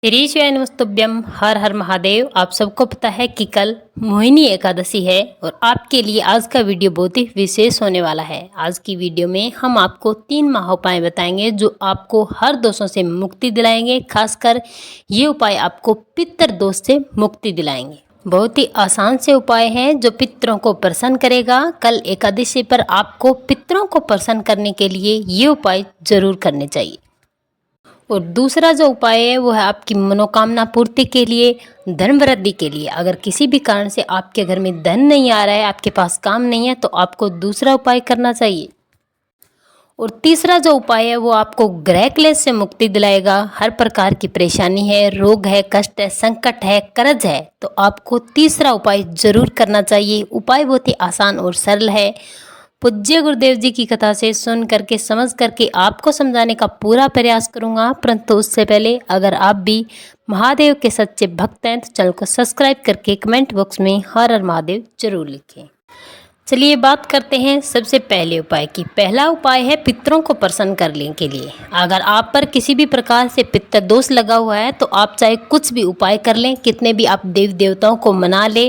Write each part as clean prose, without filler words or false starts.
शिवाय नमस्तुभ्यम। हर हर महादेव। आप सबको पता है कि कल मोहिनी एकादशी है और आपके लिए आज का वीडियो बहुत ही विशेष होने वाला है। आज की वीडियो में हम आपको 3 महाउपाय बताएंगे जो आपको हर दोषों से मुक्ति दिलाएंगे। खासकर ये उपाय आपको पितृ दोष से मुक्ति दिलाएंगे। बहुत ही आसान से उपाय हैं जो पितरों को प्रसन्न करेगा। कल एकादशी पर आपको पितरों को प्रसन्न करने के लिए ये उपाय जरूर करने चाहिए। और दूसरा जो उपाय है वो है आपकी मनोकामना पूर्ति के लिए, धन वृद्धि के लिए। अगर किसी भी कारण से आपके घर में धन नहीं आ रहा है, आपके पास काम नहीं है, तो आपको दूसरा उपाय करना चाहिए। और तीसरा जो उपाय है वो आपको ग्रह क्लेश से मुक्ति दिलाएगा। हर प्रकार की परेशानी है, रोग है, कष्ट है, संकट है, कर्ज है, तो आपको तीसरा उपाय जरूर करना चाहिए। उपाय बहुत ही आसान और सरल है। पूज्य गुरुदेव जी की कथा से सुन करके समझ करके आपको समझाने का पूरा प्रयास करूंगा। परंतु उससे पहले अगर आप भी महादेव के सच्चे भक्त हैं तो चैनल को सब्सक्राइब करके कमेंट बॉक्स में हर हर महादेव जरूर लिखें। चलिए बात करते हैं सबसे पहले उपाय की। पहला उपाय है पितरों को प्रसन्न करने के लिए। अगर आप पर किसी भी प्रकार से पितृ दोष लगा हुआ है तो आप चाहे कुछ भी उपाय कर लें, कितने भी आप देव देवताओं को मना ले,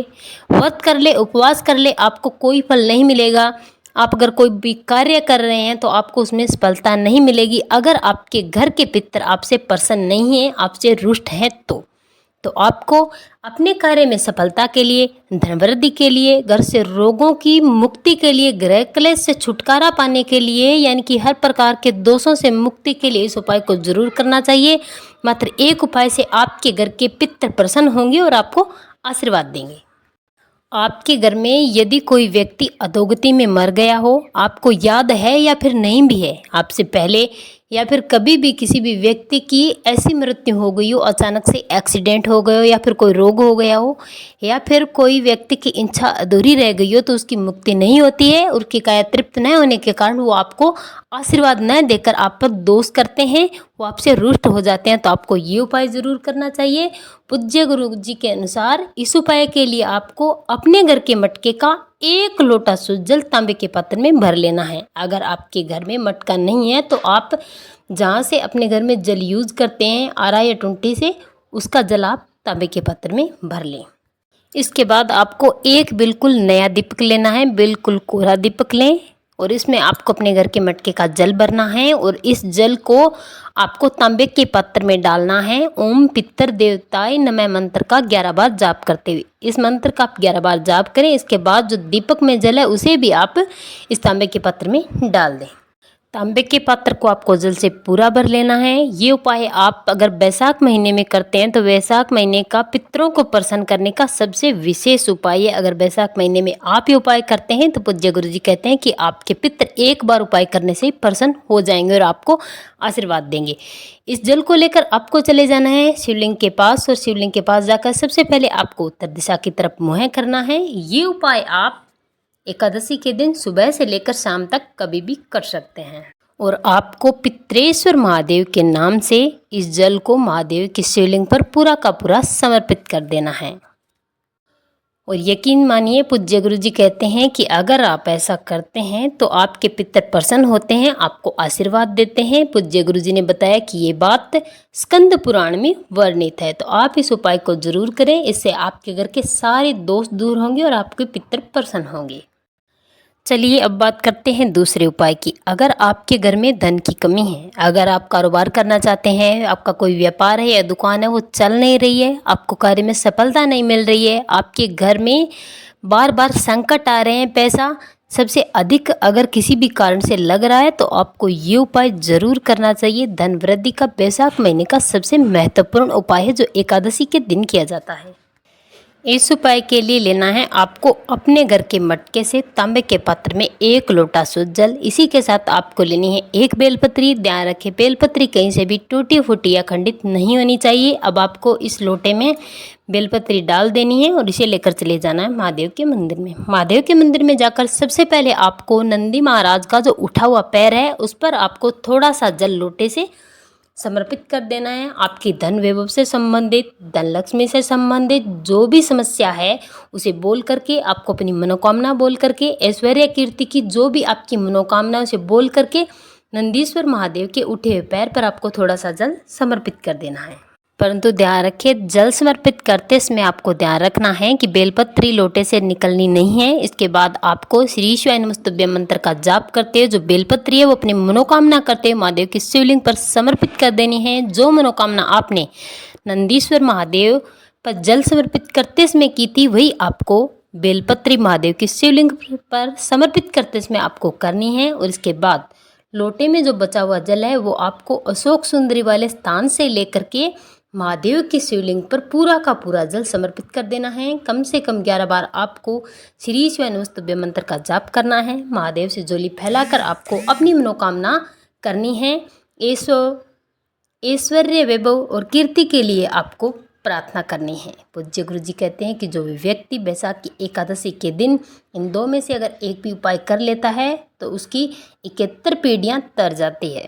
व्रत कर ले, उपवास कर ले, आपको कोई फल नहीं मिलेगा। आप अगर कोई भी कार्य कर रहे हैं तो आपको उसमें सफलता नहीं मिलेगी। अगर आपके घर के पितर आपसे प्रसन्न नहीं हैं, आपसे रुष्ट हैं, तो आपको अपने कार्य में सफलता के लिए, धन वृद्धि के लिए, घर से रोगों की मुक्ति के लिए, ग्रह क्लेश से छुटकारा पाने के लिए, यानी कि हर प्रकार के दोषों से मुक्ति के लिए इस उपाय को जरूर करना चाहिए। मात्र एक उपाय से आपके घर के पितर प्रसन्न होंगे और आपको आशीर्वाद देंगे। आपके घर में यदि कोई व्यक्ति अधोगति में मर गया हो, आपको याद है या फिर नहीं भी है, आपसे पहले या फिर कभी भी किसी भी व्यक्ति की ऐसी मृत्यु हो गई हो, अचानक से एक्सीडेंट हो गया हो, या फिर कोई रोग हो गया हो, या फिर कोई व्यक्ति की इच्छा अधूरी रह गई हो, तो उसकी मुक्ति नहीं होती है। उसकी काया तृप्त न होने के कारण वो आपको आशीर्वाद न देकर आप पर दोष करते हैं, वो आपसे रुष्ट हो जाते हैं। तो आपको ये उपाय जरूर करना चाहिए। पूज्य गुरु जी के अनुसार इस उपाय के लिए आपको अपने घर के मटके का 1 लोटा शुद्ध जल तांबे के पात्र में भर लेना है। अगर आपके घर में मटका नहीं है तो आप जहाँ से अपने घर में जल यूज करते हैं, आरा या टुंटी से, उसका जल आप तांबे के पात्र में भर लें। इसके बाद आपको एक बिल्कुल नया दीपक लेना है, बिल्कुल कोरा दीपक लें और इसमें आपको अपने घर के मटके का जल भरना है और इस जल को आपको तांबे के पात्र में डालना है। ओम पितर देवताय नमः मंत्र का 11 बार जाप करते हुए। इस मंत्र का आप 11 बार जाप करें। इसके बाद जो दीपक में जल है उसे भी आप इस तांबे के पात्र में डाल दें। तांबे के पात्र को आपको जल से पूरा भर लेना है। ये उपाय आप अगर वैशाख महीने में करते हैं तो वैशाख महीने का पितरों को प्रसन्न करने का सबसे विशेष उपाय है। अगर वैशाख महीने में आप ये उपाय करते हैं तो पूज्य गुरु जी कहते हैं कि आपके पितर एक बार उपाय करने से ही प्रसन्न हो जाएंगे और आपको आशीर्वाद देंगे। इस जल को लेकर आपको चले जाना है शिवलिंग के पास और शिवलिंग के पास जाकर सबसे पहले आपको उत्तर दिशा की तरफ मुँह करना है। ये उपाय आप एकादशी के दिन सुबह से लेकर शाम तक कभी भी कर सकते हैं। और आपको पित्रेश्वर महादेव के नाम से इस जल को महादेव की शिवलिंग पर पूरा का पूरा समर्पित कर देना है। और यकीन मानिए पूज्य गुरु जी कहते हैं कि अगर आप ऐसा करते हैं तो आपके पितर प्रसन्न होते हैं, आपको आशीर्वाद देते हैं। पूज्य गुरु जी ने बताया कि ये बात स्कंद पुराण में वर्णित है। तो आप इस उपाय को जरूर करें। इससे आपके घर के सारे दोष दूर होंगे और आपके पितर प्रसन्न होंगे। चलिए अब बात करते हैं दूसरे उपाय की। अगर आपके घर में धन की कमी है, अगर आप कारोबार करना चाहते हैं, आपका कोई व्यापार है या दुकान है वो चल नहीं रही है, आपको कार्य में सफलता नहीं मिल रही है, आपके घर में बार बार संकट आ रहे हैं, पैसा सबसे अधिक अगर किसी भी कारण से लग रहा है तो आपको ये उपाय जरूर करना चाहिए। धन वृद्धि का वैशाख महीने का सबसे महत्वपूर्ण उपाय है जो एकादशी के दिन किया जाता है। इस उपाय के लिए लेना है आपको अपने घर के मटके से तांबे के पात्र में 1 लोटा शुद्ध जल। इसी के साथ आपको लेनी है 1 बेलपत्री। ध्यान रखें बेलपत्री कहीं से भी टूटी फूटी या खंडित नहीं होनी चाहिए। अब आपको इस लोटे में बेलपत्री डाल देनी है और इसे लेकर चले जाना है महादेव के मंदिर में। महादेव के मंदिर में जाकर सबसे पहले आपको नंदी महाराज का जो उठा हुआ पैर है उस पर आपको थोड़ा सा जल लोटे से समर्पित कर देना है। आपकी धन वैभव से संबंधित, धन लक्ष्मी से संबंधित जो भी समस्या है उसे बोल करके, आपको अपनी मनोकामना बोल करके, ऐश्वर्य कीर्ति की जो भी आपकी मनोकामना उसे बोल करके नंदीश्वर महादेव के उठे हुए पैर पर आपको थोड़ा सा जल समर्पित कर देना है। परंतु ध्यान रखिए, जल समर्पित करते समय आपको ध्यान रखना है कि बेलपत्री लोटे से निकलनी नहीं है। इसके बाद आपको श्री शिवाय नमस्तुभ्यं मंत्र का जाप करते हुए जो बेलपत्री है वो अपनी मनोकामना करते हुए महादेव की शिवलिंग पर समर्पित कर देनी है। जो मनोकामना आपने नंदीश्वर महादेव पर जल समर्पित करते समय की थी, वही आपको बेलपत्री महादेव की शिवलिंग पर समर्पित करते समय आपको करनी है। और इसके बाद लोटे में जो बचा हुआ जल है वो आपको अशोक सुंदरी वाले स्थान से लेकर के महादेव की शिवलिंग पर पूरा का पूरा जल समर्पित कर देना है। कम से कम 11 बार आपको श्री शिवाय नमस्तुभ्यं मंत्र का जाप करना है। महादेव से झोली फैलाकर आपको अपनी मनोकामना करनी है। ऐश्वर्य, वैभव और कीर्ति के लिए आपको प्रार्थना करनी है। पूज्य गुरु जी कहते हैं कि जो भी व्यक्ति बैसाख की एकादशी के दिन इन दो में से अगर एक भी उपाय कर लेता है तो उसकी 71 पीढ़ियां तर जाती है।